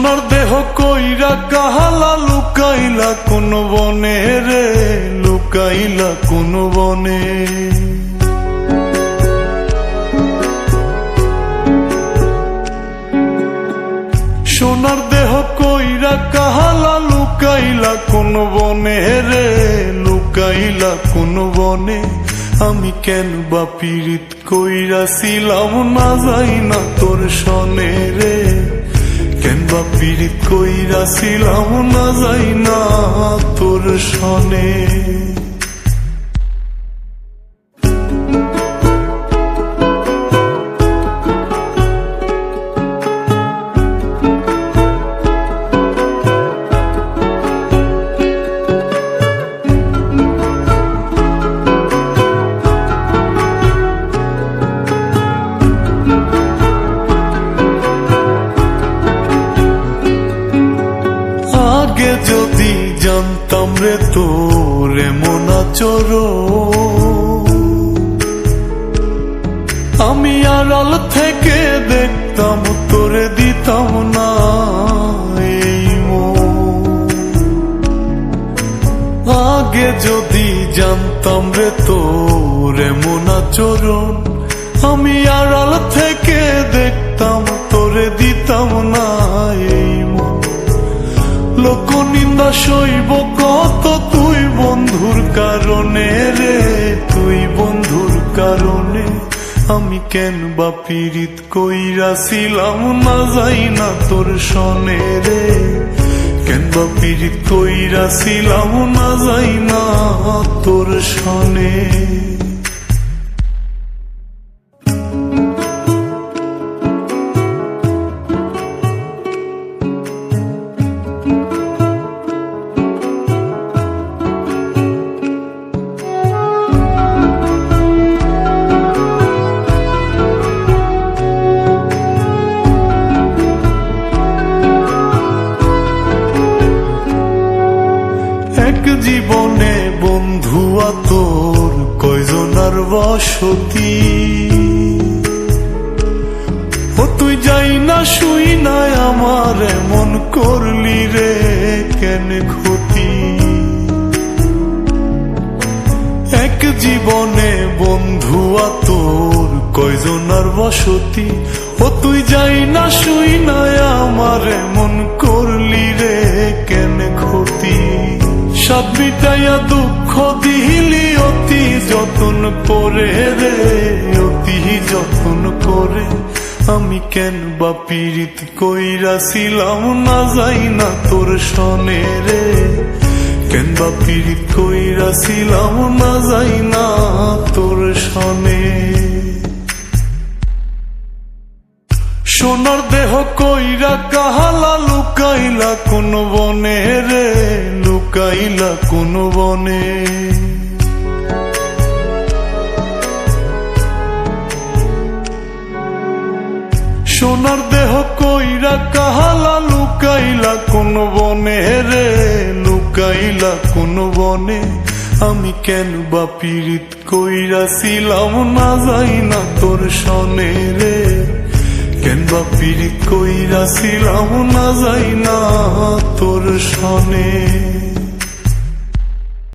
সোনার দেহ কইরা কাহালা লুকাইলা কোন বনে রে, লুকাইলা কোন বনে। সোনার দেহ কইরা কাহালা লুকাইলা কোন বনে রে, লুকাইলা কোন বনে। আমি কেন বা পীড়িত কইরাছিলাম না যাই না তোর সনে রে, কেন বা পীড়িত কইরাছিলাম না যাই না তোর সনে। আগে যদি জানতাম রে তোর এমন আচরণ, আমি আড়াল থেকে দেখতাম তোরে দিতাম না এই মন। আগে যদি জানতাম রে তোর এমন আচরণ, আমি আড়াল থেকে দেখতাম তোরে দিতাম না এই মন। লোক নিন্দা সইব কত তুই বন্ধুর কারণে রে, তুই বন্ধুর কারণে। আমি কেন বা পীড়িত কইরাছিলাম না যাই না তোর সনে রে, কেন বা পীড়িত কইরাছিলাম না যাই না তোর সনে। এক জীবনে বন্ধুয়া তোর কয়জনার বসতি, ও তুই যাই না শুই নাই আমার এমন করলি রে কেন ক্ষতি। এক জীবনে বন্ধুয়া তোর কয়জনার বসতি, ও তুই যাই না শুই নাই আমার এমন করলি রে কেন ক্ষতি। সাত বিটাইয়া দুঃখ দিলি অতি যতন করে রে, অতি যতন করে। আমি কেন বা পীড়িত কইরাছিলাম না যাই না তোর সনে রে, কেন বা পীড়িত কইরাছিলাম না যাই না তোর সনে। সোনার দেহ কইরা কাহালা লুকাইলা কোন বনে রে, লুকাইলা কোন বনে। সোনার দেহ কইরা কাহালা লুকাইলা কোন বনে রে, লুকাইলা কোন বনে। আমি কেন বা পীড়িত কইরাছিলাম না যাই না তোর সনে রে, কেন বা পীড়িত কইরাছিলাম না যাই না তোর সনে।